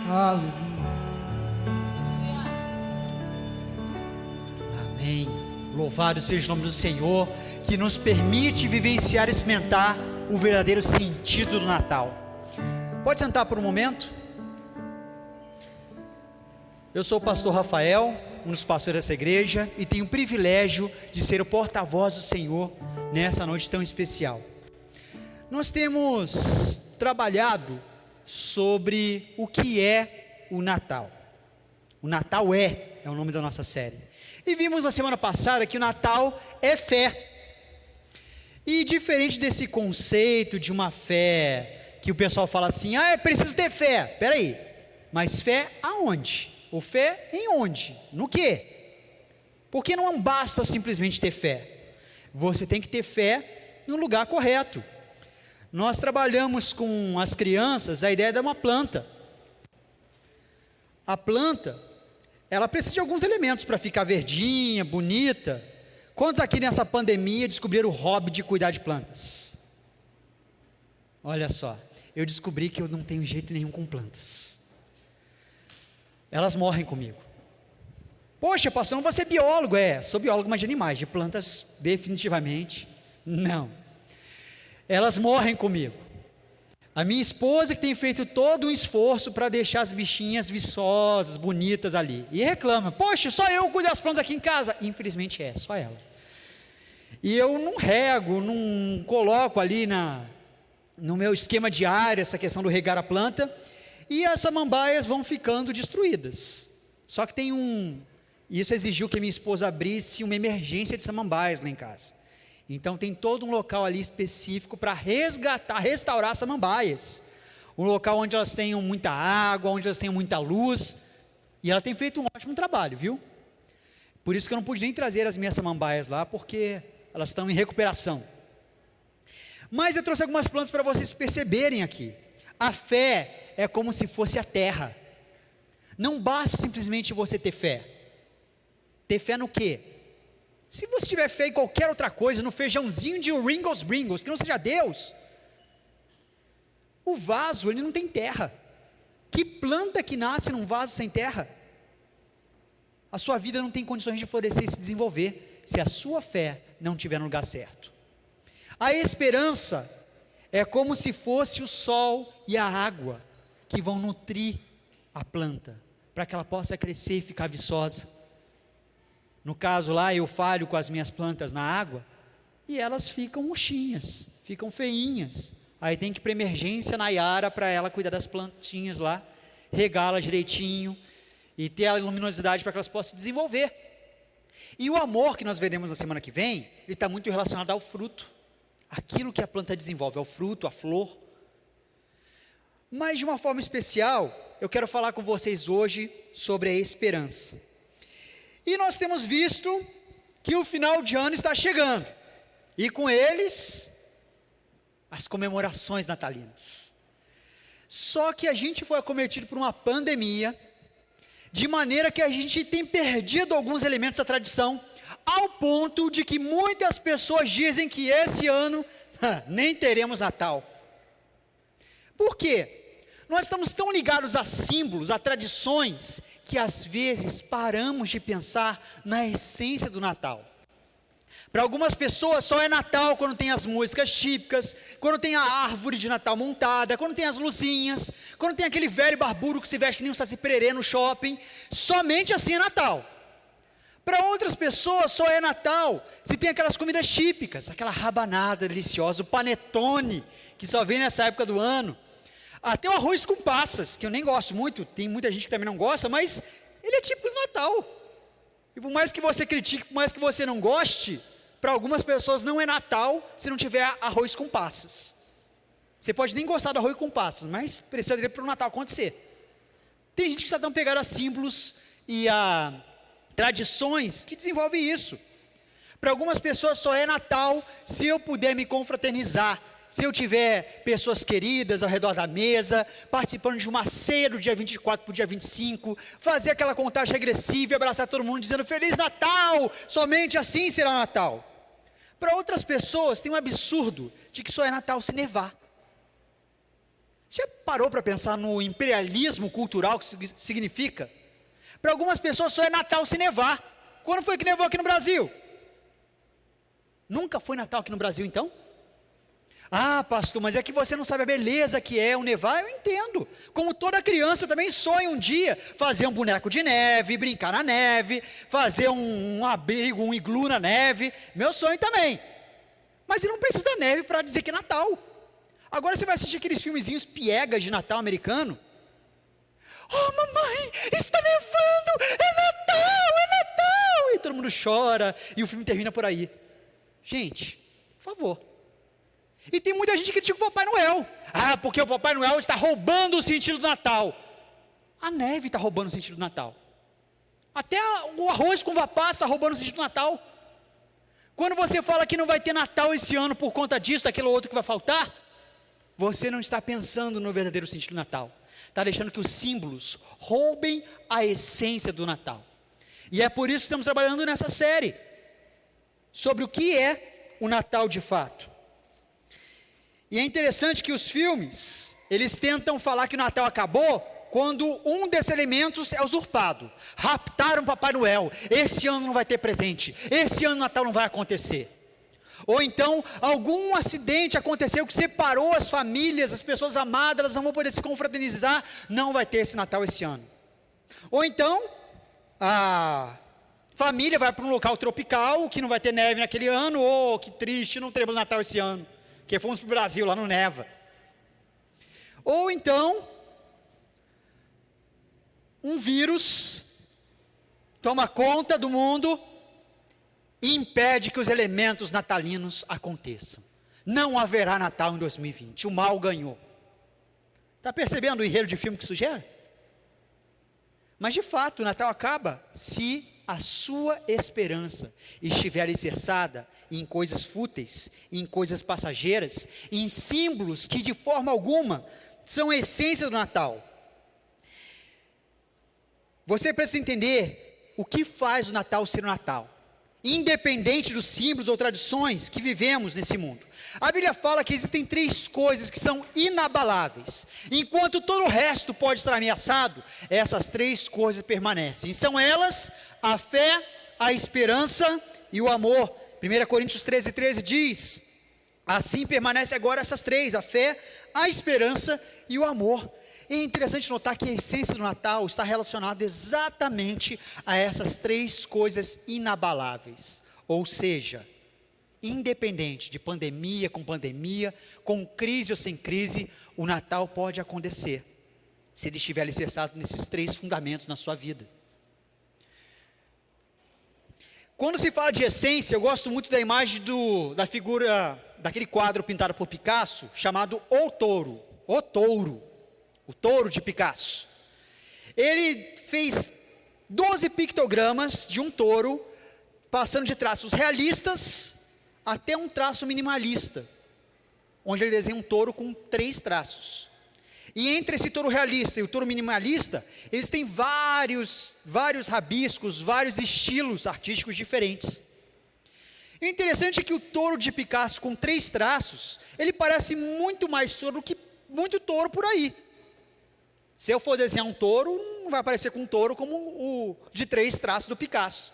Aleluia. Amém. Louvado seja o nome do Senhor, que nos permite vivenciar e experimentar o verdadeiro sentido do Natal. Pode sentar por um momento. Eu sou o pastor Rafael, um dos pastores dessa igreja, e tenho o privilégio de ser o porta-voz do Senhor nessa noite tão especial. Nós temos trabalhado sobre o que é o Natal. O Natal é o nome da nossa série. E vimos na semana passada que o Natal é fé. E diferente desse conceito de uma fé que o pessoal fala assim, é preciso ter fé. Peraí, mas fé aonde? Ou fé em onde? No quê? Porque não basta simplesmente ter fé. Você tem que ter fé no lugar correto. Nós trabalhamos com as crianças a ideia de uma planta. A planta, ela precisa de alguns elementos para ficar verdinha, bonita. Quantos aqui nessa pandemia descobriram o hobby de cuidar de plantas? Olha só, eu descobri que eu não tenho jeito nenhum com plantas. Elas morrem comigo. Poxa, pastor, não vou ser biólogo. Sou biólogo, mas de animais, de plantas definitivamente não. Elas morrem comigo. A minha esposa que tem feito todo um esforço para deixar as bichinhas viçosas, bonitas ali, e reclama, poxa, só eu cuido das plantas aqui em casa. Infelizmente só ela. E eu não rego, não coloco ali no meu esquema diário essa questão do regar a planta, e as samambaias vão ficando destruídas. Só que isso exigiu que minha esposa abrisse uma emergência de samambaias lá em casa. Então tem todo um local ali específico para restaurar samambaias. Um local onde elas tenham muita água, onde elas tenham muita luz. E ela tem feito um ótimo trabalho, viu? Por isso que eu não pude nem trazer as minhas samambaias lá, porque elas estão em recuperação. Mas eu trouxe algumas plantas para vocês perceberem aqui. A fé é como se fosse a terra. Não basta simplesmente você ter fé. Ter fé no quê? Se você tiver fé em qualquer outra coisa, no feijãozinho de Ringles Bringles, que não seja Deus, o vaso, ele não tem terra. Que planta que nasce num vaso sem terra? A sua vida não tem condições de florescer e se desenvolver, se a sua fé não estiver no lugar certo. A esperança é como se fosse o sol e a água, que vão nutrir a planta, para que ela possa crescer e ficar viçosa. No caso lá, eu falho com as minhas plantas na água, e elas ficam murchinhas, ficam feinhas. Aí tem que ir para emergência na Yara, para ela cuidar das plantinhas lá, regá-las direitinho, e ter a luminosidade para que elas possam se desenvolver. E o amor que nós veremos na semana que vem, ele está muito relacionado ao fruto. Aquilo que a planta desenvolve, ao fruto, à flor. Mas de uma forma especial, eu quero falar com vocês hoje sobre a esperança. E nós temos visto que o final de ano está chegando, e com eles, as comemorações natalinas. Só que a gente foi acometido por uma pandemia, de maneira que a gente tem perdido alguns elementos da tradição, ao ponto de que muitas pessoas dizem que esse ano, nem teremos Natal. Por quê? Nós estamos tão ligados a símbolos, a tradições, que às vezes paramos de pensar na essência do Natal. Para algumas pessoas só é Natal quando tem as músicas típicas, quando tem a árvore de Natal montada, quando tem as luzinhas, quando tem aquele velho barbudo que se veste que nem um saci pererê no shopping. Somente assim é Natal. Para outras pessoas só é Natal se tem aquelas comidas típicas, aquela rabanada deliciosa, o panetone, que só vem nessa época do ano. Tem o arroz com passas, que eu nem gosto muito, tem muita gente que também não gosta, mas ele é típico do Natal. E por mais que você critique, por mais que você não goste, para algumas pessoas não é Natal se não tiver arroz com passas. Você pode nem gostar do arroz com passas, mas precisaria para o Natal acontecer. Tem gente que está tão pegada a símbolos e a tradições que desenvolve isso. Para algumas pessoas só é Natal se eu puder me confraternizar, se eu tiver pessoas queridas ao redor da mesa, participando de uma ceia do dia 24 para o dia 25, fazer aquela contagem regressiva e abraçar todo mundo dizendo Feliz Natal, somente assim será Natal. Para outras pessoas tem um absurdo de que só é Natal se nevar. Você parou para pensar no imperialismo cultural que isso significa? Para algumas pessoas só é Natal se nevar. Quando foi que nevou aqui no Brasil? Nunca foi Natal aqui no Brasil, então? Ah, pastor, mas é que você não sabe a beleza que é o nevar. Eu entendo. Como toda criança, eu também sonho um dia fazer um boneco de neve, brincar na neve, fazer um abrigo, um iglu na neve. Meu sonho também. Mas você não precisa da neve para dizer que é Natal. Agora você vai assistir aqueles filmezinhos piegas de Natal americano. Oh, mamãe, está nevando, é Natal, é Natal. E todo mundo chora e o filme termina por aí. Gente, por favor. E tem muita gente que critica o Papai Noel. Ah, porque o Papai Noel está roubando o sentido do Natal. A neve está roubando o sentido do Natal. Até o arroz com vapá está roubando o sentido do Natal. Quando você fala que não vai ter Natal esse ano por conta disso, daquilo outro que vai faltar, você não está pensando no verdadeiro sentido do Natal. Está deixando que os símbolos roubem a essência do Natal. E é por isso que estamos trabalhando nessa série, sobre o que é o Natal de fato. E é interessante que os filmes, eles tentam falar que o Natal acabou quando um desses elementos é usurpado. Raptaram Papai Noel, esse ano não vai ter presente, esse ano o Natal não vai acontecer. Ou então, algum acidente aconteceu que separou as famílias, as pessoas amadas, elas não vão poder se confraternizar, não vai ter esse Natal esse ano. Ou então, a família vai para um local tropical, que não vai ter neve naquele ano, oh, que triste, não teremos Natal esse ano, porque fomos para o Brasil, lá não neva. Ou então, um vírus toma conta do mundo e impede que os elementos natalinos aconteçam. Não haverá Natal em 2020, o mal ganhou. Está percebendo o enredo de filme que isso gera? Mas de fato, o Natal acaba se a sua esperança estiver alicerçada em coisas fúteis, em coisas passageiras, em símbolos que de forma alguma são a essência do Natal. Você precisa entender o que faz o Natal ser o Natal, independente dos símbolos ou tradições que vivemos nesse mundo. A Bíblia fala que existem 3 coisas que são inabaláveis. Enquanto todo o resto pode estar ameaçado, essas 3 coisas permanecem. E são elas a fé, a esperança e o amor. 1 Coríntios 13:13 diz: assim permanece agora essas 3, a fé, a esperança e o amor. É interessante notar que a essência do Natal está relacionada exatamente a essas 3 coisas inabaláveis. Ou seja, independente de pandemia, com crise ou sem crise, o Natal pode acontecer, se ele estiver alicerçado nesses 3 fundamentos na sua vida. Quando se fala de essência, eu gosto muito da imagem da figura, daquele quadro pintado por Picasso, chamado O Touro, o touro de Picasso. Ele fez 12 pictogramas de um touro, passando de traços realistas até um traço minimalista, onde ele desenha um touro com 3 traços. E entre esse touro realista e o touro minimalista, eles têm vários rabiscos, vários estilos artísticos diferentes. E o interessante é que o touro de Picasso com 3 traços, ele parece muito mais touro do que muito touro por aí. Se eu for desenhar um touro, não vai aparecer com um touro como o de 3 traços do Picasso.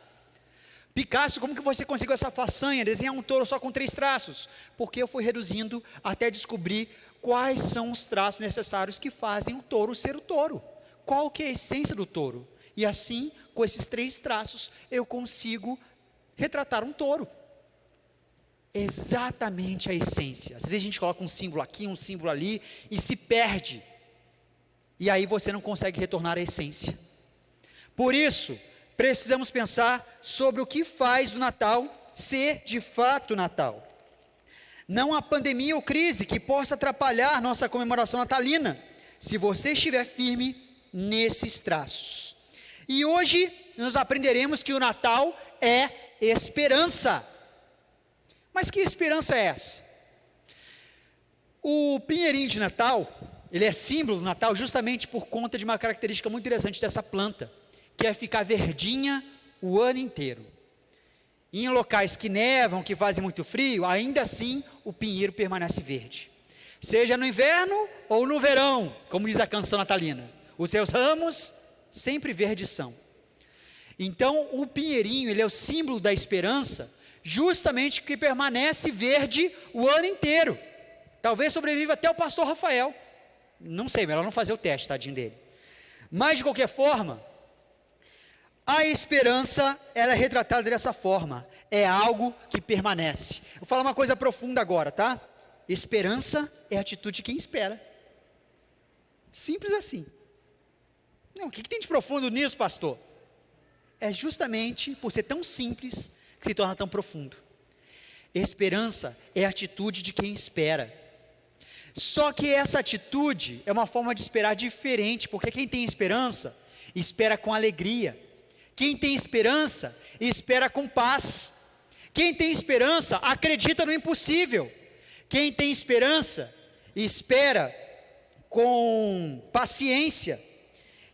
Picasso, como que você conseguiu essa façanha, desenhar um touro só com 3 traços? Porque eu fui reduzindo até descobrir quais são os traços necessários que fazem o touro ser o touro. Qual que é a essência do touro? E assim, com esses 3 traços, eu consigo retratar um touro. Exatamente a essência. Às vezes a gente coloca um símbolo aqui, um símbolo ali, e se perde. E aí você não consegue retornar à essência. Por isso, precisamos pensar sobre o que faz do Natal ser de fato Natal. Não há pandemia ou crise que possa atrapalhar nossa comemoração natalina, se você estiver firme nesses traços. E hoje nós aprenderemos que o Natal é esperança. Mas que esperança é essa? O pinheirinho de Natal, ele é símbolo do Natal justamente por conta de uma característica muito interessante dessa planta, que é ficar verdinha o ano inteiro. E em locais que nevam, que fazem muito frio, ainda assim o pinheiro permanece verde. seja no inverno ou no verão, como diz a canção natalina, os seus ramos sempre verdes são. Então o pinheirinho, ele é o símbolo da esperança, justamente que permanece verde o ano inteiro. Talvez sobreviva até o pastor Rafael, não sei, melhor não fazer o teste, tadinho dele. Mas de qualquer forma, a esperança, ela é retratada dessa forma, é algo que permanece. Vou falar uma coisa profunda agora, tá? Esperança é a atitude de quem espera. Simples assim. Não, o que tem de profundo nisso, pastor? É justamente por ser tão simples que se torna tão profundo. Esperança é a atitude de quem espera. Só que essa atitude é uma forma de esperar diferente, porque quem tem esperança, espera com alegria. Quem tem esperança, espera com paz. Quem tem esperança, acredita no impossível. Quem tem esperança, espera com paciência.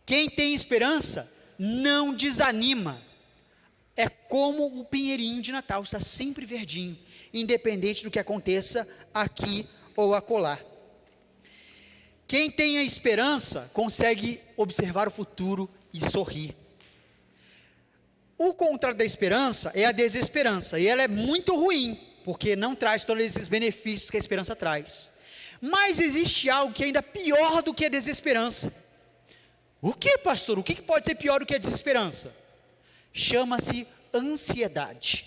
Quem tem esperança, não desanima. É como o pinheirinho de Natal, está sempre verdinho, independente do que aconteça aqui ou acolá. Quem tem a esperança, consegue observar o futuro e sorrir. O contrário da esperança é a desesperança, e ela é muito ruim, porque não traz todos esses benefícios que a esperança traz. Mas existe algo que é ainda pior do que a desesperança. O que, pastor? O que pode ser pior do que a desesperança? Chama-se ansiedade.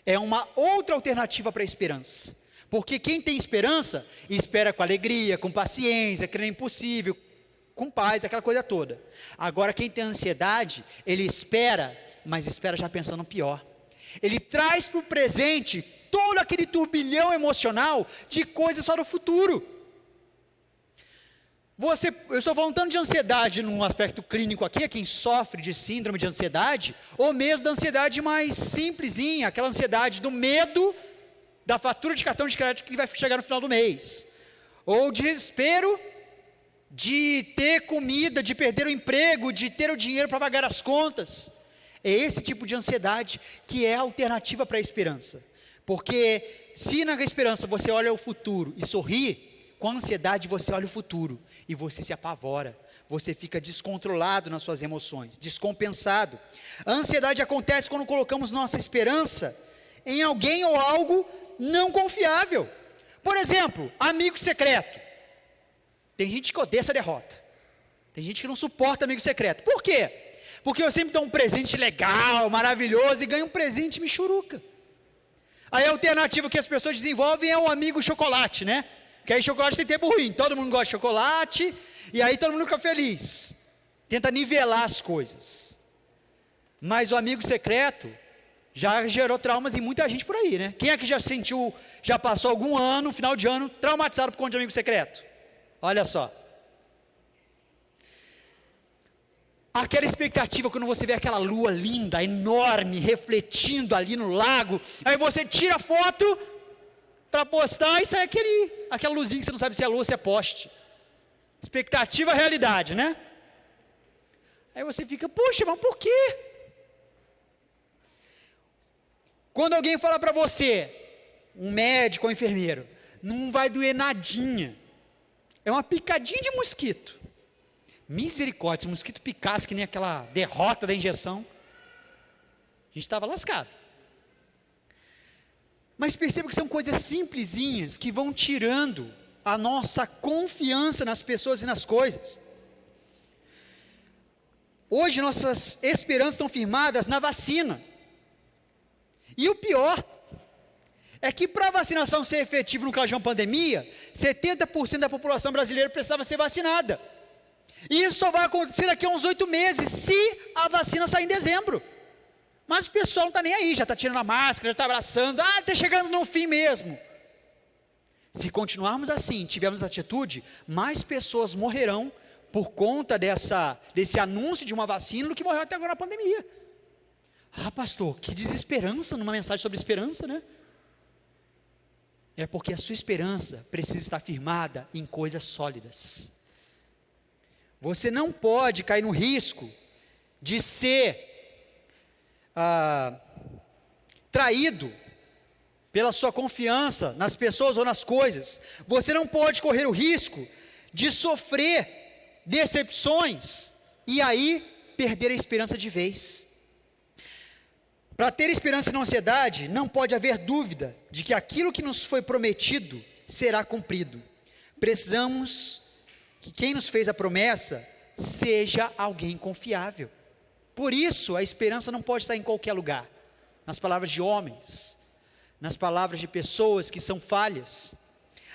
É uma outra alternativa para a esperança. Porque quem tem esperança, espera com alegria, com paciência, crê no impossível, com paz, aquela coisa toda. Agora quem tem ansiedade, ele espera, mas espera já pensando no pior. Ele traz para o presente todo aquele turbilhão emocional de coisas só do futuro. Eu estou falando tanto de ansiedade num aspecto clínico aqui, é quem sofre de síndrome de ansiedade, ou mesmo da ansiedade mais simplesinha, aquela ansiedade do medo da fatura de cartão de crédito que vai chegar no final do mês, ou desespero de ter comida, de perder o emprego, de ter o dinheiro para pagar as contas. É esse tipo de ansiedade que é a alternativa para a esperança, porque se na esperança você olha o futuro e sorri, com a ansiedade você olha o futuro e você se apavora, você fica descontrolado nas suas emoções, descompensado. A ansiedade acontece quando colocamos nossa esperança em alguém ou algo não confiável. Por exemplo, amigo secreto. Tem gente que odeia essa derrota, tem gente que não suporta amigo secreto. Por quê? Porque eu sempre dou um presente legal, maravilhoso, e ganho um presente michuruca. Aí a alternativa que as pessoas desenvolvem é o amigo chocolate, né? Porque aí chocolate tem tempo ruim, todo mundo gosta de chocolate, e aí todo mundo fica feliz, tenta nivelar as coisas. Mas o amigo secreto já gerou traumas em muita gente por aí, né? Quem é que já passou algum ano, final de ano, traumatizado por conta de amigo secreto? Olha só. Aquela expectativa quando você vê aquela lua linda, enorme, refletindo ali no lago, aí você tira a foto para postar e sai aquela luzinha que você não sabe se é lua ou se é poste. Expectativa, realidade, né? Aí você fica, poxa, mas por quê? Quando alguém fala para você, um médico ou enfermeiro, não vai doer nadinha, é uma picadinha de mosquito. Misericórdia, se o mosquito picasse que nem aquela derrota da injeção, a gente estava lascado. Mas perceba que são coisas simplesinhas que vão tirando a nossa confiança nas pessoas e nas coisas. Hoje nossas esperanças estão firmadas na vacina. E o pior é que para a vacinação ser efetiva no caso de uma pandemia, 70% da população brasileira precisava ser vacinada. E isso só vai acontecer daqui a uns 8 meses, se a vacina sair em dezembro. Mas o pessoal não está nem aí, já está tirando a máscara, já está abraçando, está chegando no fim mesmo. Se continuarmos assim, tivermos atitude, mais pessoas morrerão por conta desse anúncio de uma vacina do que morreu até agora na pandemia. Ah, pastor, que desesperança numa mensagem sobre esperança, né? É porque a sua esperança precisa estar firmada em coisas sólidas. Você não pode cair no risco de ser traído pela sua confiança nas pessoas ou nas coisas, você não pode correr o risco de sofrer decepções e aí perder a esperança de vez. Para ter esperança e não ansiedade, não pode haver dúvida de que aquilo que nos foi prometido será cumprido. Precisamos que quem nos fez a promessa seja alguém confiável. Por isso, a esperança não pode estar em qualquer lugar, nas palavras de homens, nas palavras de pessoas que são falhas.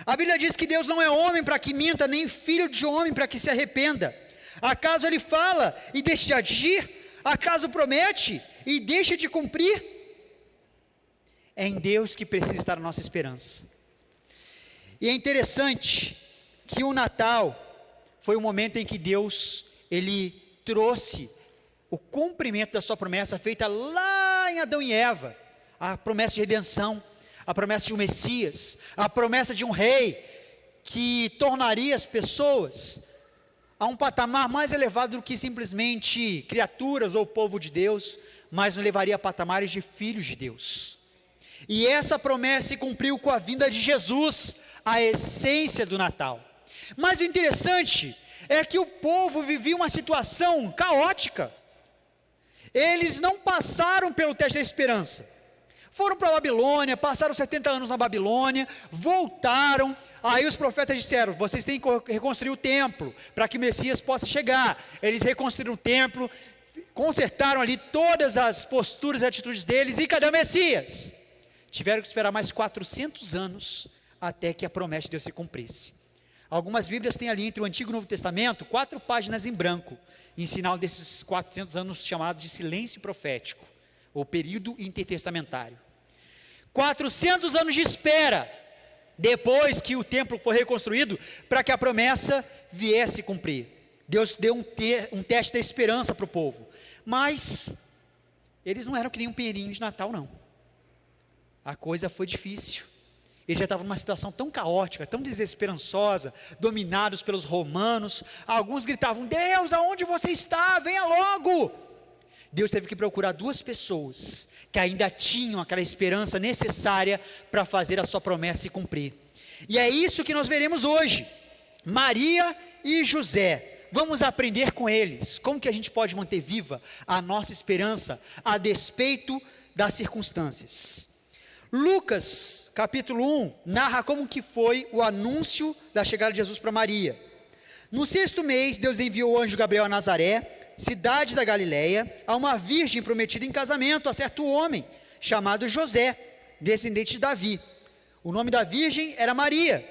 A Bíblia diz que Deus não é homem para que minta, nem filho de homem para que se arrependa. Acaso ele fala e deixa de agir? Acaso promete e deixa de cumprir? É em Deus que precisa estar a nossa esperança. E é interessante que o Natal foi o momento em que Deus, ele trouxe o cumprimento da sua promessa feita lá em Adão e Eva, a promessa de redenção, a promessa de um Messias, a promessa de um rei que tornaria as pessoas a um patamar mais elevado do que simplesmente criaturas ou povo de Deus, mas nos levaria a patamares de filhos de Deus. E essa promessa se cumpriu com a vinda de Jesus, a essência do Natal. Mas o interessante é que o povo vivia uma situação caótica. Eles não passaram pelo teste da esperança. Foram para a Babilônia, passaram 70 anos na Babilônia, voltaram, aí os profetas disseram, vocês têm que reconstruir o templo, para que o Messias possa chegar. Eles reconstruíram o templo, consertaram ali todas as posturas e atitudes deles, e cadê o Messias? Tiveram que esperar mais 400 anos, até que a promessa de Deus se cumprisse. Algumas Bíblias têm ali entre o Antigo e o Novo Testamento, 4 páginas em branco, em sinal desses 400 anos chamados de silêncio profético, ou período intertestamentário. 400 anos de espera, depois que o templo foi reconstruído, para que a promessa viesse cumprir. Deus deu um teste da esperança para o povo, mas eles não eram que nem um pinheirinho de Natal não. A coisa foi difícil. Eles já estavam numa situação tão caótica, tão desesperançosa, dominados pelos romanos. Alguns gritavam, Deus, aonde você está? Venha logo! Deus teve que procurar 2 pessoas, que ainda tinham aquela esperança necessária, para fazer a sua promessa se cumprir. E é isso que nós veremos hoje, Maria e José. Vamos aprender com eles, como que a gente pode manter viva a nossa esperança, a despeito das circunstâncias. Lucas, capítulo 1, narra como que foi o anúncio da chegada de Jesus para Maria. No 6º mês, Deus enviou o anjo Gabriel a Nazaré, cidade da Galileia, a uma virgem prometida em casamento a certo homem, chamado José, descendente de Davi. O nome da virgem era Maria.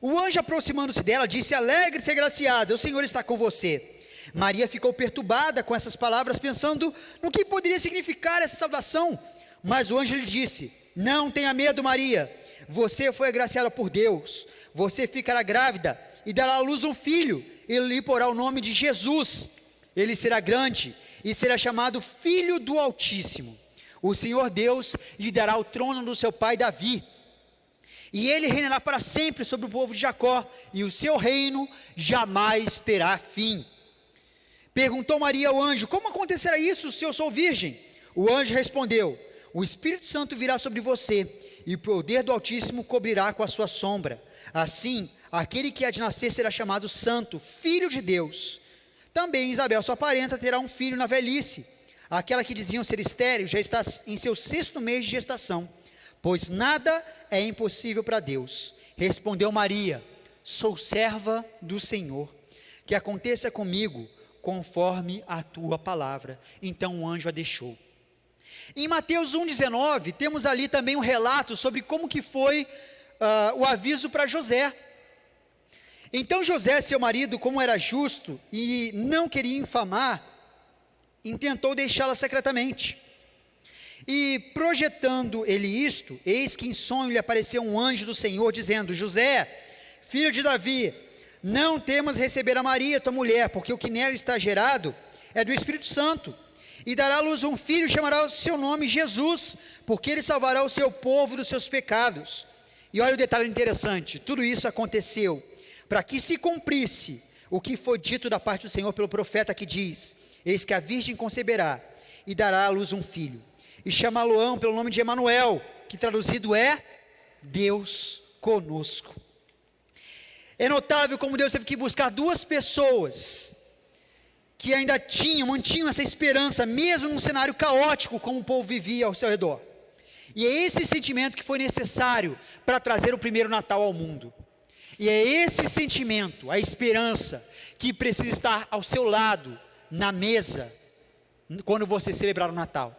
O anjo, aproximando-se dela, disse, alegre-se, agraciada, o Senhor está com você. Maria ficou perturbada com essas palavras, pensando no que poderia significar essa saudação. Mas o anjo lhe disse, não tenha medo, Maria, você foi agraciada por Deus, você ficará grávida e dará à luz um filho, e lhe porá o nome de Jesus. Ele será grande e será chamado Filho do Altíssimo. O Senhor Deus lhe dará o trono do seu pai Davi, e ele reinará para sempre sobre o povo de Jacó, e o seu reino jamais terá fim. Perguntou Maria ao anjo, como acontecerá isso se eu sou virgem? O anjo respondeu, o Espírito Santo virá sobre você, e o poder do Altíssimo cobrirá com a sua sombra. Assim, aquele que há de nascer será chamado Santo, Filho de Deus. Também Isabel, sua parenta, terá um filho na velhice. Aquela que diziam ser estéril já está em seu 6º mês de gestação, pois nada é impossível para Deus. Respondeu Maria, sou serva do Senhor, que aconteça comigo conforme a tua palavra. Então o anjo a deixou. Em Mateus 1,19, temos ali também um relato sobre como que foi o aviso para José. Então José, seu marido, como era justo e não queria infamar, intentou deixá-la secretamente. E projetando ele isto, eis que em sonho lhe apareceu um anjo do Senhor, dizendo, José, filho de Davi, não temas receber a Maria, tua mulher, porque o que nela está gerado é do Espírito Santo. E dará à luz um filho, chamará o seu nome Jesus, porque ele salvará o seu povo dos seus pecados. E olha o detalhe interessante, tudo isso aconteceu para que se cumprisse o que foi dito da parte do Senhor pelo profeta que diz, eis que a virgem conceberá e dará à luz um filho, e chamá-lo-ão pelo nome de Emanuel, que traduzido é Deus conosco. É notável como Deus teve que buscar duas pessoas que ainda mantinham essa esperança, mesmo num cenário caótico como o povo vivia ao seu redor. E é esse sentimento que foi necessário para trazer o primeiro Natal ao mundo. E é esse sentimento, a esperança, que precisa estar ao seu lado, na mesa, quando você celebrar o Natal,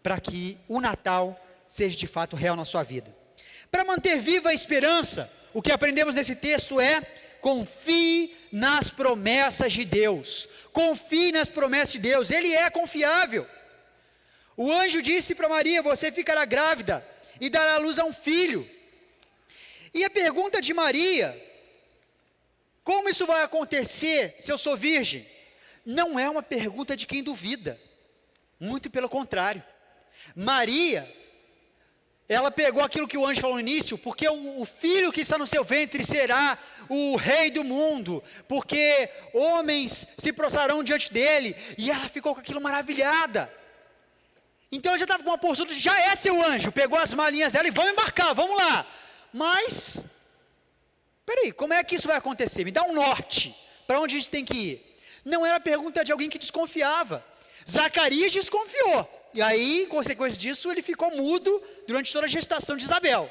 para que o Natal seja de fato real na sua vida. Para manter viva a esperança, o que aprendemos nesse texto é: confie nas promessas de Deus. Confie nas promessas de Deus, Ele é confiável. O anjo disse para Maria: você ficará grávida e dará à luz a um filho. E a pergunta de Maria: como isso vai acontecer se eu sou virgem? Não é uma pergunta de quem duvida, muito pelo contrário. Maria, ela pegou aquilo que o anjo falou no início, porque o filho que está no seu ventre será o rei do mundo, porque homens se prostrarão diante dele, e ela ficou com aquilo maravilhada. Então ela já estava com uma postura de: já é seu anjo, pegou as malinhas dela e vamos embarcar, vamos lá. Mas, peraí, como é que isso vai acontecer? Me dá um norte, para onde a gente tem que ir? Não era pergunta de alguém que desconfiava. Zacarias desconfiou, e aí, em consequência disso, ele ficou mudo durante toda a gestação de Isabel.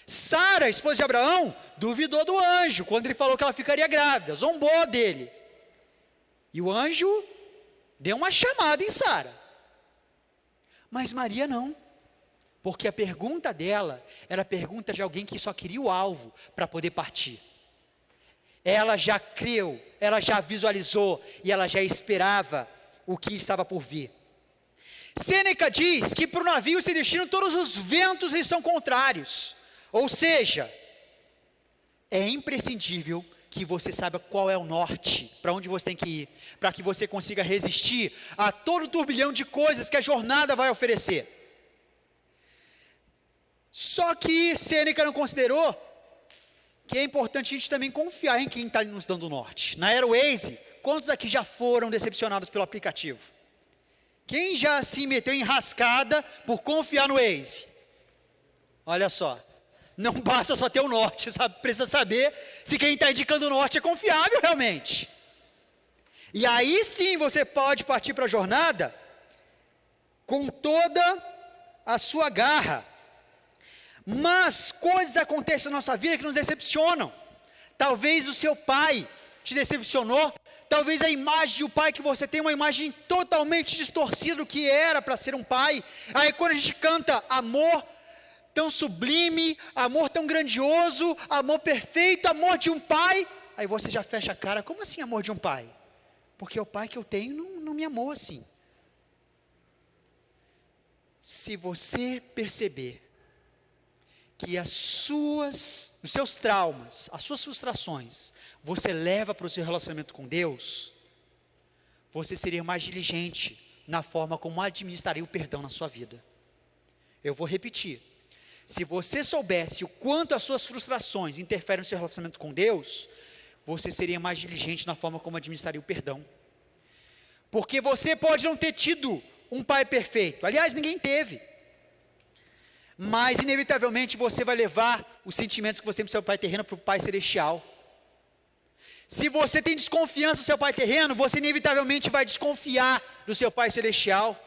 Sara, esposa de Abraão, duvidou do anjo, quando ele falou que ela ficaria grávida, zombou dele. E o anjo deu uma chamada em Sara. Mas Maria não, porque a pergunta dela era a pergunta de alguém que só queria o alvo para poder partir. Ela já creu, ela já visualizou e ela já esperava o que estava por vir. Sêneca diz que para o navio se destinam todos os ventos lhe são contrários. Ou seja, é imprescindível que você saiba qual é o norte, para onde você tem que ir, para que você consiga resistir a todo o turbilhão de coisas que a jornada vai oferecer. Só que Sêneca não considerou que é importante a gente também confiar em quem está nos dando o norte. Na Airways, quantos aqui já foram decepcionados pelo aplicativo? Quem já se meteu em rascada por confiar no Waze? Olha só, não basta só ter o norte, sabe? Precisa saber se quem está indicando o norte é confiável realmente. E aí sim você pode partir para a jornada com toda a sua garra. Mas coisas acontecem na nossa vida que nos decepcionam. Talvez o seu pai te decepcionou. Talvez a imagem de um pai que você tem, uma imagem totalmente distorcida do que era para ser um pai. Aí quando a gente canta amor tão sublime, amor tão grandioso, amor perfeito, amor de um pai, aí você já fecha a cara: como assim amor de um pai? Porque o pai que eu tenho não me amou assim. Se você perceber que os seus traumas, as suas frustrações, você leva para o seu relacionamento com Deus, você seria mais diligente na forma como administraria o perdão na sua vida. Eu vou repetir: se você soubesse o quanto as suas frustrações interferem no seu relacionamento com Deus, você seria mais diligente na forma como administraria o perdão. Porque você pode não ter tido um pai perfeito, aliás, ninguém teve. Mas inevitavelmente você vai levar os sentimentos que você tem para o seu pai terreno para o pai celestial. Se você tem desconfiança do seu pai terreno, você inevitavelmente vai desconfiar do seu pai celestial.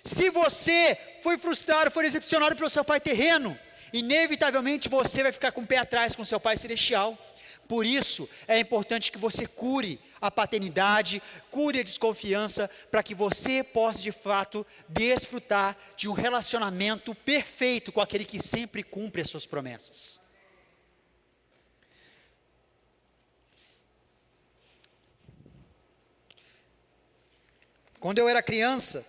Se você foi frustrado, foi decepcionado pelo seu pai terreno, inevitavelmente você vai ficar com o pé atrás com o seu pai celestial. Por isso é importante que você cure a paternidade, cure a desconfiança, para que você possa de fato desfrutar de um relacionamento perfeito com aquele que sempre cumpre as suas promessas. Quando eu era criança,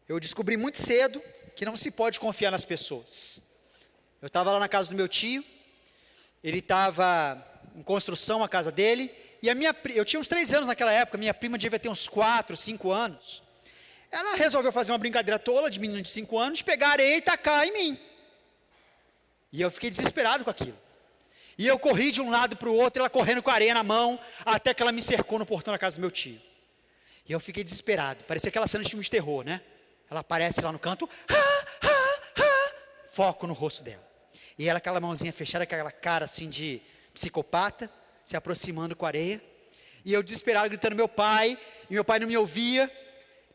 eu descobri muito cedo que não se pode confiar nas pessoas. Eu estava lá na casa do meu tio. Ele estava em construção a casa dele, e eu tinha uns 3 anos naquela época, minha prima devia ter uns 4, 5 anos. Ela resolveu fazer uma brincadeira tola de menina de 5 anos, pegar areia e tacar em mim. E eu fiquei desesperado com aquilo. E eu corri de um lado para o outro, ela correndo com a areia na mão, até que ela me cercou no portão da casa do meu tio. E eu fiquei desesperado, parecia aquela cena de filme de terror, né? Ela aparece lá no canto, foco no rosto dela. E ela, aquela mãozinha fechada, aquela cara assim de psicopata, se aproximando com a areia. E eu desesperado, gritando, meu pai, e meu pai não me ouvia.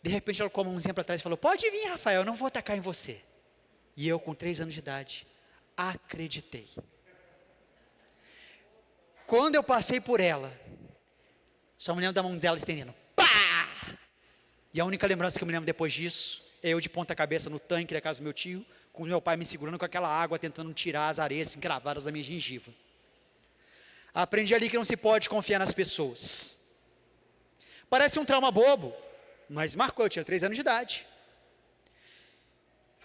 De repente ela colocou a mãozinha para trás e falou, pode vir, Rafael, eu não vou atacar em você. E eu, com 3 anos de idade, acreditei. Quando eu passei por ela, só me lembro da mão dela estendendo. Pá! E a única lembrança que eu me lembro depois disso, é eu de ponta cabeça no tanque da casa do meu tio, com meu pai me segurando com aquela água, tentando tirar as areias encravadas da minha gengiva. Aprendi ali que não se pode confiar nas pessoas. Parece um trauma bobo, mas marcou, eu tinha 3 anos de idade.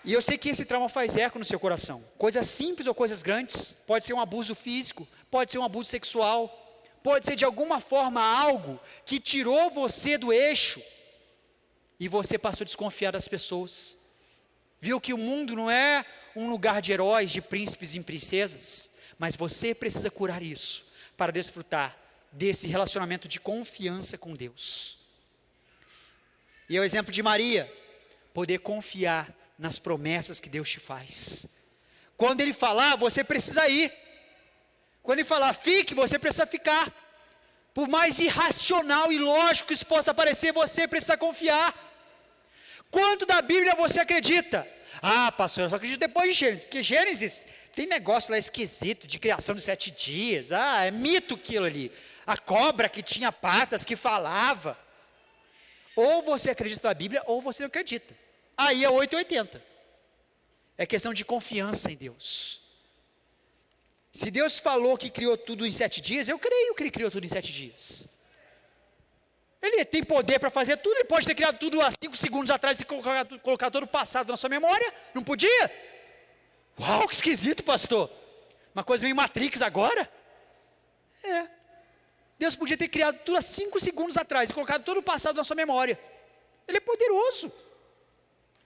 E eu sei que esse trauma faz eco no seu coração. Coisas simples ou coisas grandes. Pode ser um abuso físico, pode ser um abuso sexual, pode ser de alguma forma algo que tirou você do eixo e você passou a desconfiar das pessoas. Viu que o mundo não é um lugar de heróis, de príncipes e princesas, mas você precisa curar isso para desfrutar desse relacionamento de confiança com Deus. E é o exemplo de Maria, poder confiar nas promessas que Deus te faz. Quando Ele falar, você precisa ir. Quando Ele falar, fique, você precisa ficar. Por mais irracional e lógico que isso possa parecer, você precisa confiar. Quanto da Bíblia você acredita? Ah, pastor, eu só acredito depois de Gênesis, porque Gênesis tem negócio lá esquisito, de criação de 7 dias, é mito aquilo ali. A cobra que tinha patas, que falava. Ou você acredita na Bíblia, ou você não acredita. Aí é 880. É questão de confiança em Deus. Se Deus falou que criou tudo em 7 dias, eu creio que Ele criou tudo em 7 dias. Ele tem poder para fazer tudo, Ele pode ter criado tudo há 5 segundos atrás e colocar todo o passado na sua memória. Não podia? Uau, que esquisito, pastor. Uma coisa meio Matrix agora? Deus podia ter criado tudo há 5 segundos atrás e colocado todo o passado na sua memória. Ele é poderoso.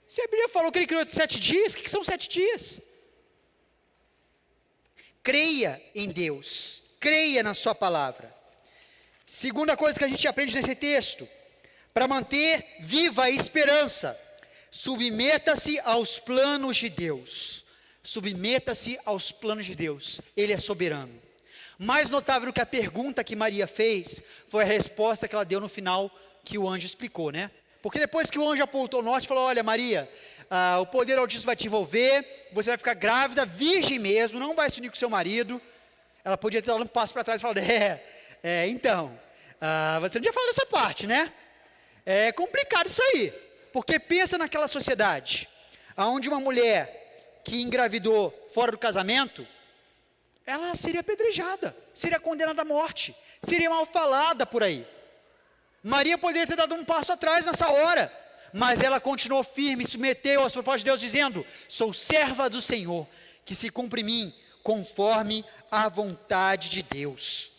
Se a Bíblia falou que Ele criou 7 dias, o que são 7 dias? Creia em Deus, creia na sua palavra. Segunda coisa que a gente aprende nesse texto, para manter viva a esperança, submeta-se aos planos de Deus. Submeta-se aos planos de Deus, Ele é soberano. Mais notável do que a pergunta que Maria fez, foi a resposta que ela deu no final, que o anjo explicou, né? Porque depois que o anjo apontou o norte, falou, olha Maria, o poder altíssimo vai te envolver, você vai ficar grávida, virgem mesmo, não vai se unir com seu marido. Ela podia ter dado um passo para trás e falado, então, você não tinha falado essa parte, né? É complicado isso aí, porque pensa naquela sociedade, onde uma mulher que engravidou fora do casamento, ela seria apedrejada, seria condenada à morte, seria mal falada por aí. Maria poderia ter dado um passo atrás nessa hora, mas ela continuou firme, submeteu aos propósitos de Deus, dizendo, sou serva do Senhor, que se cumpre em mim, conforme a vontade de Deus.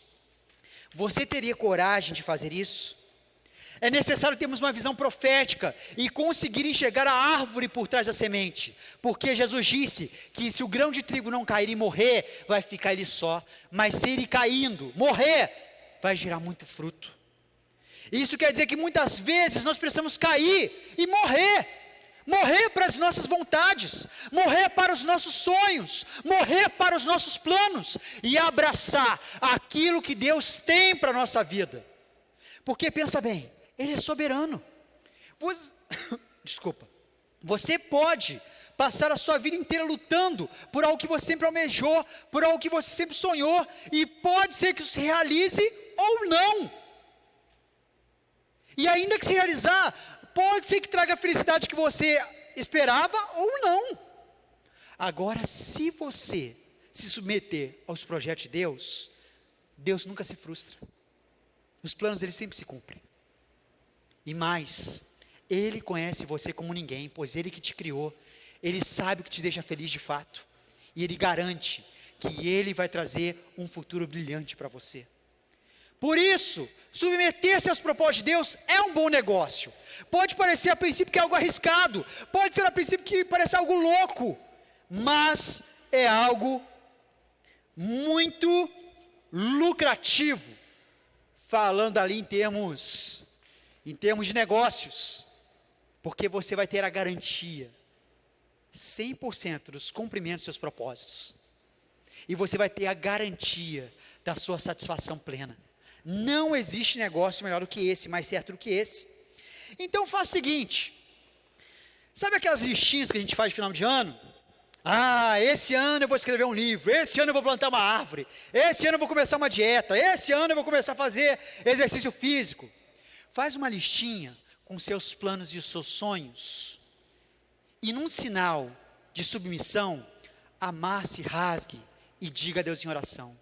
Você teria coragem de fazer isso? É necessário termos uma visão profética e conseguir enxergar a árvore por trás da semente, porque Jesus disse que se o grão de trigo não cair e morrer, vai ficar ele só, mas se ele caindo, morrer, vai gerar muito fruto. Isso quer dizer que muitas vezes nós precisamos cair e morrer para as nossas vontades, morrer para os nossos sonhos, morrer para os nossos planos e abraçar aquilo que Deus tem para a nossa vida. Porque pensa bem, Ele é soberano. Você pode passar a sua vida inteira lutando por algo que você sempre almejou, por algo que você sempre sonhou, e pode ser que isso se realize ou não. E ainda que se realizar, pode ser que traga a felicidade que você esperava ou não. Agora, se você se submeter aos projetos de Deus, Deus nunca se frustra. Os planos dele sempre se cumprem. E mais, Ele conhece você como ninguém, pois Ele que te criou, Ele sabe o que te deixa feliz de fato, e Ele garante que Ele vai trazer um futuro brilhante para você. Por isso, submeter-se aos propósitos de Deus é um bom negócio. Pode parecer a princípio que é algo arriscado, pode ser a princípio que parece algo louco, mas é algo muito lucrativo, falando ali em termos de negócios, porque você vai ter a garantia 100% dos cumprimentos dos seus propósitos. E você vai ter a garantia da sua satisfação plena. Não existe negócio melhor do que esse, mais certo do que esse. Então faz o seguinte, sabe aquelas listinhas que a gente faz no final de ano? Esse ano eu vou escrever um livro, esse ano eu vou plantar uma árvore, esse ano eu vou começar uma dieta, esse ano eu vou começar a fazer exercício físico. Faz uma listinha com seus planos e os seus sonhos, e num sinal de submissão, amasse, rasgue e diga a Deus em oração: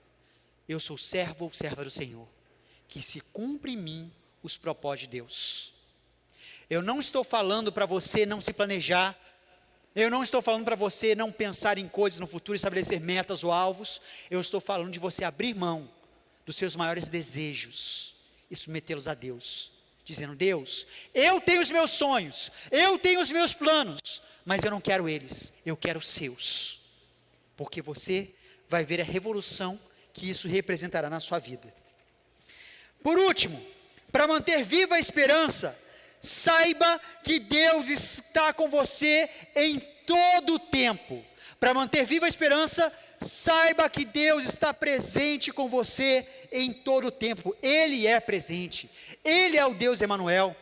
eu sou servo ou serva do Senhor, que se cumpre em mim os propósitos de Deus. Eu não estou falando para você não se planejar, eu não estou falando para você não pensar em coisas no futuro, estabelecer metas ou alvos. Eu estou falando de você abrir mão dos seus maiores desejos e submetê-los a Deus, dizendo: Deus, eu tenho os meus sonhos, eu tenho os meus planos, mas eu não quero eles, eu quero os seus, porque você vai ver a revolução que isso representará na sua vida. Por último, para manter viva a esperança, saiba que Deus está com você em todo o tempo. Para manter viva a esperança, saiba que Deus está presente com você em todo o tempo. Ele é presente, Ele é o Deus Emanuel.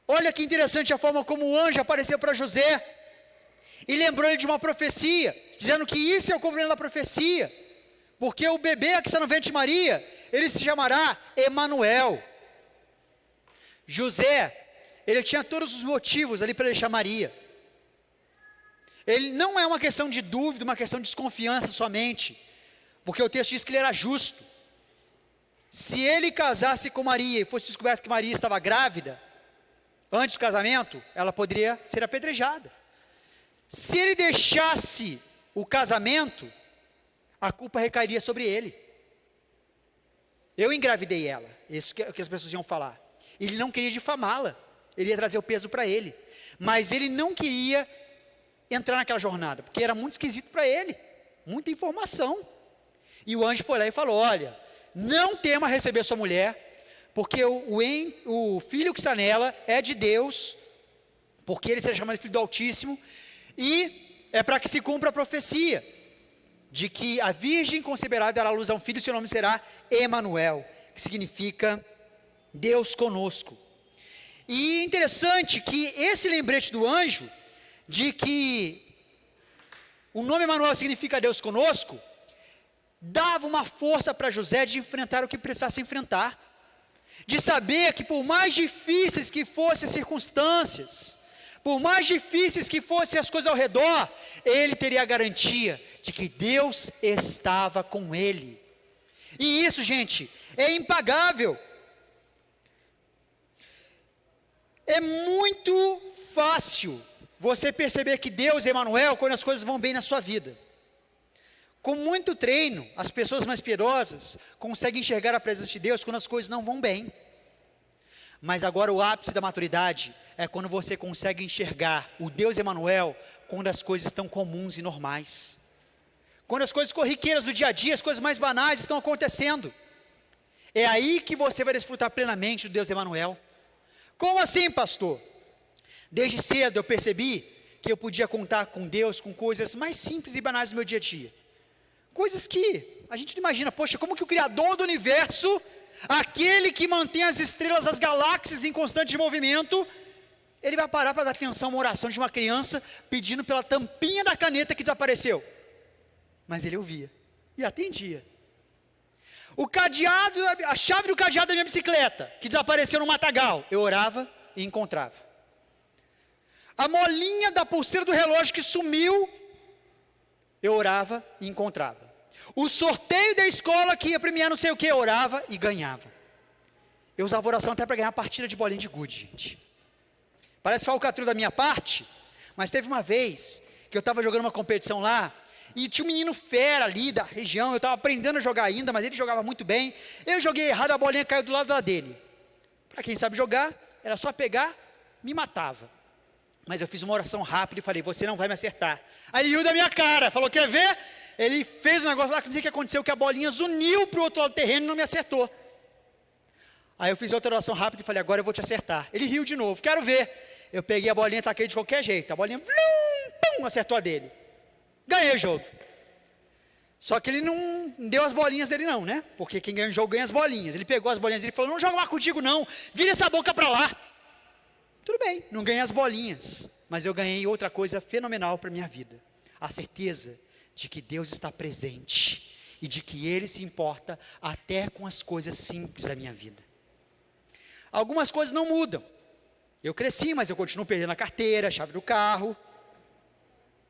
Olha que interessante a forma como o anjo apareceu para José, e lembrou ele de uma profecia, dizendo que isso é o cumprimento da profecia, porque o bebê que está no ventre de Maria, ele se chamará Emanuel. José, ele tinha todos os motivos ali para deixar Maria. Ele não é uma questão de dúvida, uma questão de desconfiança somente, porque o texto diz que ele era justo. Se ele casasse com Maria e fosse descoberto que Maria estava grávida, antes do casamento, ela poderia ser apedrejada. Se ele deixasse o casamento, a culpa recairia sobre ele. Eu engravidei ela, isso que as pessoas iam falar. Ele não queria difamá-la, ele ia trazer o peso para ele, mas ele não queria entrar naquela jornada, porque era muito esquisito para ele, muita informação. E o anjo foi lá e falou: olha, não tema receber sua mulher, porque o filho que está nela é de Deus, porque ele será chamado de filho do Altíssimo, e é para que se cumpra a profecia, de que a virgem conceberá e dará à luz a um filho, e seu nome será Emanuel, que significa Deus conosco. E é interessante que esse lembrete do anjo, de que o nome Emanuel significa Deus conosco, dava uma força para José de enfrentar o que precisasse enfrentar, de saber que por mais difíceis que fossem as circunstâncias, por mais difíceis que fossem as coisas ao redor, ele teria a garantia de que Deus estava com ele. E isso, gente, é impagável. É muito fácil você perceber que Deus é Emanuel quando as coisas vão bem na sua vida. Com muito treino, as pessoas mais piedosas conseguem enxergar a presença de Deus quando as coisas não vão bem. Mas agora o ápice da maturidade é quando você consegue enxergar o Deus Emanuel quando as coisas estão comuns e normais. Quando as coisas corriqueiras do dia a dia, as coisas mais banais estão acontecendo. É aí que você vai desfrutar plenamente do Deus Emanuel. Como assim, pastor? Desde cedo eu percebi que eu podia contar com Deus com coisas mais simples e banais do meu dia a dia. Coisas que a gente não imagina. Poxa, como que o Criador do universo, aquele que mantém as estrelas, as galáxias em constante movimento, ele vai parar para dar atenção a uma oração de uma criança pedindo pela tampinha da caneta que desapareceu? Mas ele ouvia e atendia. O cadeado, a chave do cadeado da minha bicicleta, que desapareceu no matagal, eu orava e encontrava. A molinha da pulseira do relógio que sumiu, eu orava e encontrava. O sorteio da escola que ia premiar não sei o que, eu orava e ganhava. Eu usava oração até para ganhar a partida de bolinha de gude, gente. Parece falcatrua da minha parte, mas teve uma vez que eu estava jogando uma competição lá, e tinha um menino fera ali da região, eu estava aprendendo a jogar ainda, mas ele jogava muito bem. Eu joguei errado, a bolinha caiu do lado da dele. Para quem sabe jogar, era só pegar, me matava. Mas eu fiz uma oração rápida e falei: você não vai me acertar. Aí ele riu da minha cara, falou: quer ver? Ele fez um negócio lá, que não sei o que aconteceu, que a bolinha zuniu para o outro lado do terreno e não me acertou. Aí eu fiz outra oração rápida e falei: agora eu vou te acertar. Ele riu de novo, quero ver. Eu peguei a bolinha e taquei de qualquer jeito. A bolinha, acertou a dele. Ganhei o jogo. Só que ele não deu as bolinhas dele não, né? Porque quem ganha o jogo ganha as bolinhas. Ele pegou as bolinhas dele e falou, não joga mais contigo não, vira essa boca para lá. Tudo bem, não ganhei as bolinhas, mas eu ganhei outra coisa fenomenal para a minha vida. A certeza de que Deus está presente e de que Ele se importa até com as coisas simples da minha vida. Algumas coisas não mudam. Eu cresci, mas eu continuo perdendo a carteira, a chave do carro.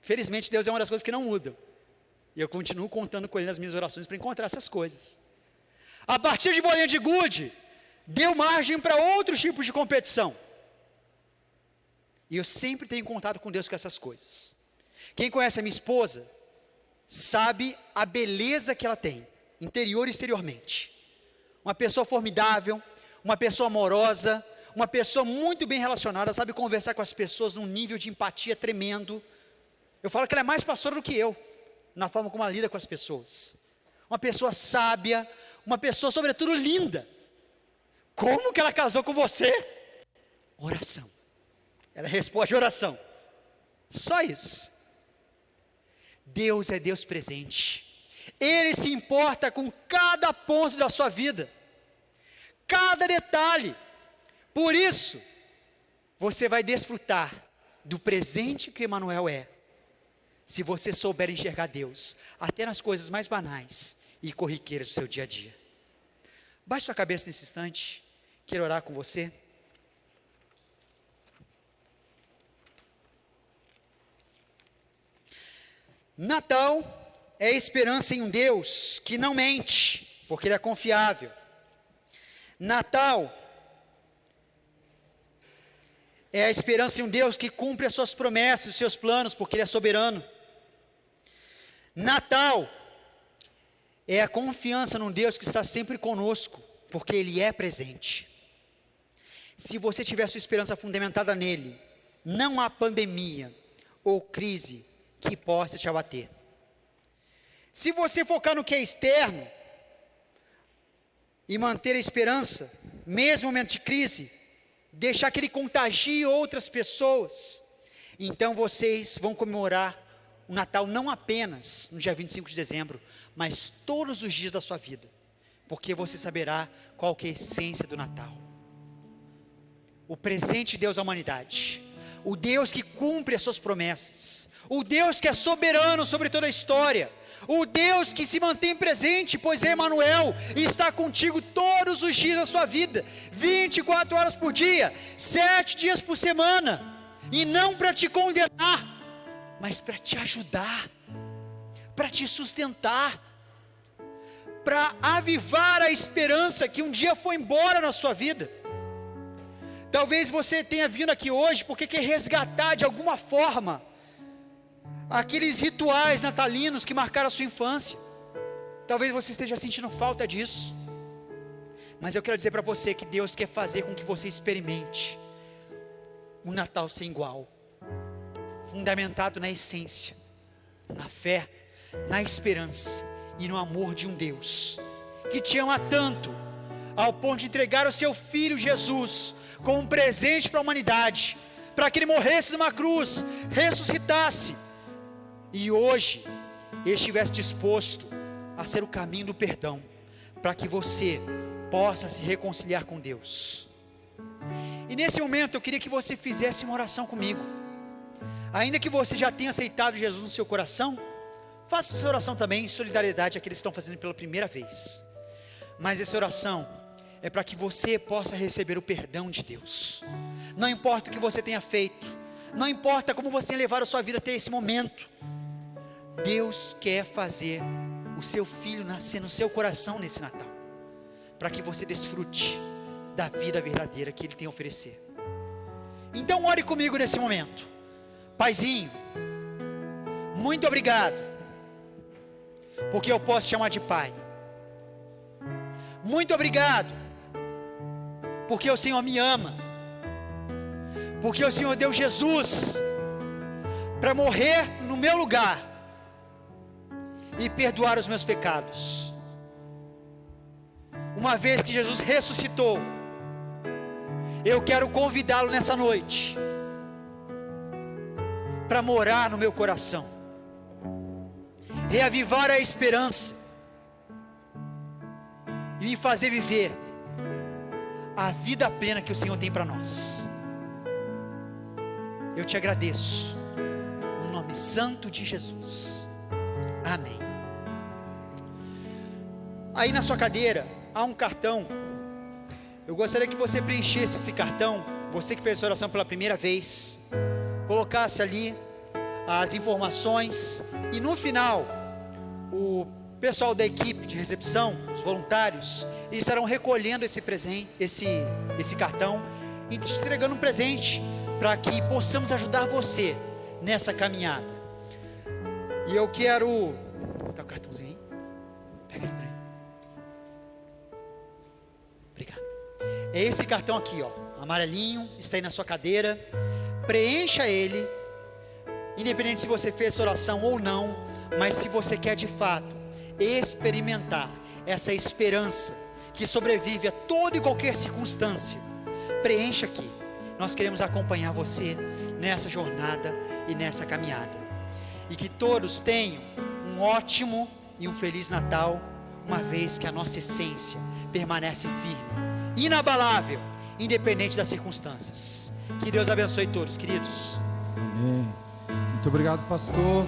Felizmente Deus é uma das coisas que não mudam. E eu continuo contando com Ele nas minhas orações para encontrar essas coisas. A partir de bolinha de gude, deu margem para outros tipos de competição. E eu sempre tenho contato com Deus com essas coisas. Quem conhece a minha esposa, sabe a beleza que ela tem, interior e exteriormente. Uma pessoa formidável, uma pessoa amorosa, uma pessoa muito bem relacionada, sabe conversar com as pessoas num nível de empatia tremendo. Eu falo que ela é mais pastora do que eu, na forma como ela lida com as pessoas. Uma pessoa sábia, uma pessoa sobretudo linda. Como que ela casou com você? Oração. Ela responde oração. Só isso. Deus é Deus presente. Ele se importa com cada ponto da sua vida. Cada detalhe. Por isso, você vai desfrutar do presente que Emmanuel é. Se você souber enxergar Deus, até nas coisas mais banais e corriqueiras do seu dia a dia. Baixe sua cabeça nesse instante. Quero orar com você. Natal é esperança em um Deus que não mente, porque Ele é confiável. Natal é a esperança em um Deus que cumpre as suas promessas, os seus planos, porque Ele é soberano. Natal é a confiança num Deus que está sempre conosco, porque Ele é presente. Se você tiver sua esperança fundamentada nele, não há pandemia ou crise que possa te abater. Se você focar no que é externo e manter a esperança, mesmo no momento de crise, deixar que ele contagie outras pessoas, então vocês vão comemorar o Natal não apenas no dia 25 de dezembro, mas todos os dias da sua vida, porque você saberá qual que é a essência do Natal. O presente de Deus à humanidade, o Deus que cumpre as suas promessas, o Deus que é soberano sobre toda a história, o Deus que se mantém presente, pois é Emmanuel, e está contigo todos os dias da sua vida, 24 horas por dia, 7 dias por semana, e não para te condenar, mas para te ajudar, para te sustentar, para avivar a esperança que um dia foi embora na sua vida. Talvez você tenha vindo aqui hoje porque quer resgatar de alguma forma aqueles rituais natalinos que marcaram a sua infância. Talvez você esteja sentindo falta disso. Mas eu quero dizer para você que Deus quer fazer com que você experimente um Natal sem igual, fundamentado na essência, na fé, na esperança e no amor de um Deus que te ama tanto, ao ponto de entregar o seu Filho Jesus como um presente para a humanidade, para que Ele morresse numa cruz, ressuscitasse, e hoje Ele estivesse disposto a ser o caminho do perdão, para que você possa se reconciliar com Deus. E nesse momento eu queria que você fizesse uma oração comigo. Ainda que você já tenha aceitado Jesus no seu coração, faça essa oração também em solidariedade àqueles que estão fazendo pela primeira vez. Mas essa oração é para que você possa receber o perdão de Deus. Não importa o que você tenha feito, não importa como você levar a sua vida até esse momento, Deus quer fazer o seu Filho nascer no seu coração nesse Natal, para que você desfrute da vida verdadeira que Ele tem a oferecer. Então ore comigo nesse momento. Paizinho, muito obrigado, porque eu posso chamar de Pai. Muito obrigado, porque o Senhor me ama, porque o Senhor deu Jesus para morrer no meu lugar e perdoar os meus pecados. Uma vez que Jesus ressuscitou, eu quero convidá-lo nessa noite para morar no meu coração, reavivar a esperança e me fazer viver a vida plena que o Senhor tem para nós. Eu te agradeço, no nome santo de Jesus, amém. Aí na sua cadeira há um cartão. Eu gostaria que você preenchesse esse cartão, você que fez essa oração pela primeira vez, colocasse ali as informações, e no final, o pessoal da equipe de recepção, os voluntários, eles estarão recolhendo esse presente, esse cartão, e te entregando um presente, para que possamos ajudar você nessa caminhada. E eu quero, tá o cartãozinho aí? Pega ele para mim. Obrigado. É esse cartão aqui, ó, amarelinho, está aí na sua cadeira. Preencha ele, independente se você fez essa oração ou não, mas se você quer de fato experimentar essa esperança que sobrevive a toda e qualquer circunstância, preencha aqui. Nós queremos acompanhar você nessa jornada e nessa caminhada, e que todos tenham um ótimo e um feliz Natal, uma vez que a nossa essência permanece firme, inabalável, independente das circunstâncias. Que Deus abençoe todos, queridos. Amém. Muito obrigado, pastor.